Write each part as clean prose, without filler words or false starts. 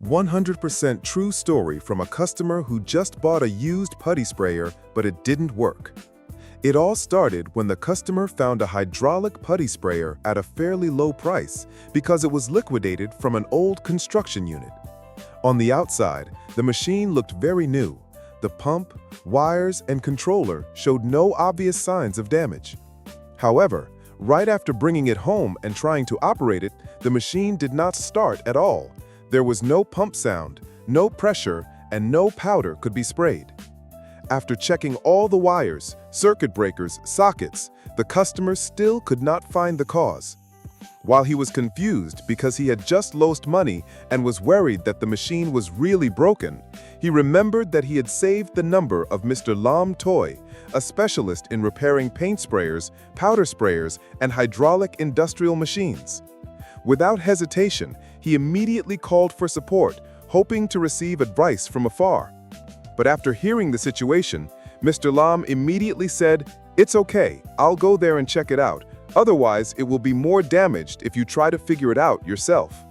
100% true story from a customer who just bought a used putty sprayer, but it didn't work. It all started when the customer found a hydraulic putty sprayer at a fairly low price because it was liquidated from an old construction unit. On the outside, the machine looked very new. The pump, wires, and controller showed no obvious signs of damage. However, right after bringing it home and trying to operate it, the machine did not start at all. There was no pump sound, no pressure, and no powder could be sprayed. After checking all the wires, circuit breakers, sockets, the customer still could not find the cause. While he was confused because he had just lost money and was worried that the machine was really broken, he remembered that he had saved the number of Mr. Lam Toy, a specialist in repairing paint sprayers, powder sprayers, and hydraulic industrial machines. Without hesitation, he immediately called for support, hoping to receive advice from afar. But after hearing the situation, Mr. Lam immediately said, "It's okay, I'll go there and check it out. Otherwise, it will be more damaged if you try to figure it out yourself."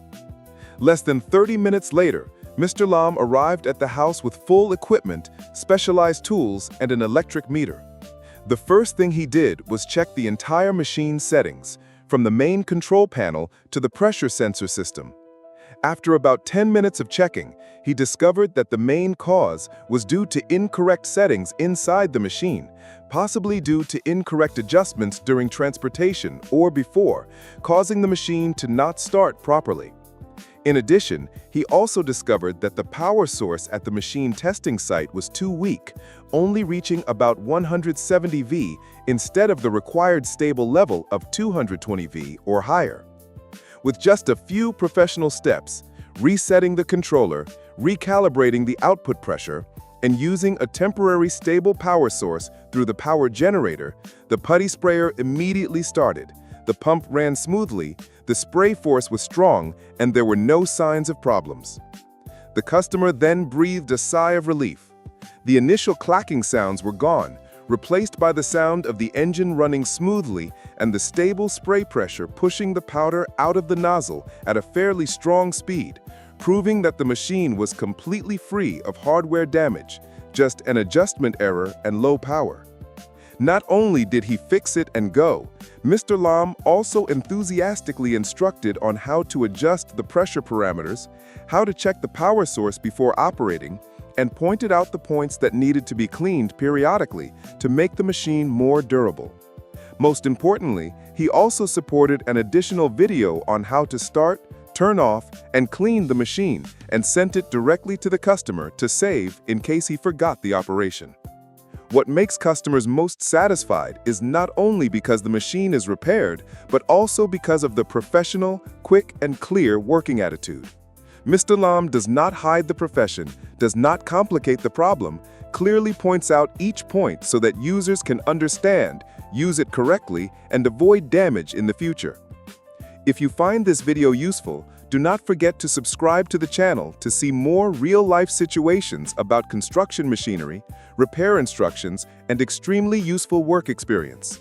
Less than 30 minutes later, Mr. Lam arrived at the house with full equipment, specialized tools, and an electric meter. The first thing he did was check the entire machine settings, from the main control panel to the pressure sensor system. After about 10 minutes of checking, he discovered that the main cause was due to incorrect settings inside the machine, possibly due to incorrect adjustments during transportation or before, causing the machine to not start properly. In addition, he also discovered that the power source at the machine testing site was too weak, only reaching about 170 V instead of the required stable level of 220 V or higher. With just a few professional steps, resetting the controller, recalibrating the output pressure, and using a temporary stable power source through the power generator, the putty sprayer immediately started. The pump ran smoothly, the spray force was strong, and there were no signs of problems. The customer then breathed a sigh of relief. The initial clacking sounds were gone, replaced by the sound of the engine running smoothly and the stable spray pressure pushing the powder out of the nozzle at a fairly strong speed, proving that the machine was completely free of hardware damage, just an adjustment error and low power. Not only did he fix it and go, Mr. Lam also enthusiastically instructed on how to adjust the pressure parameters, how to check the power source before operating, and pointed out the points that needed to be cleaned periodically to make the machine more durable. Most importantly, he also supported an additional video on how to start, turn off, and clean the machine and sent it directly to the customer to save in case he forgot the operation. What makes customers most satisfied is not only because the machine is repaired, but also because of the professional, quick, and clear working attitude. Mr. Lam does not hide the profession, does not complicate the problem, clearly points out each point so that users can understand, use it correctly, and avoid damage in the future. If you find this video useful, do not forget to subscribe to the channel to see more real-life situations about construction machinery, repair instructions, and extremely useful work experience.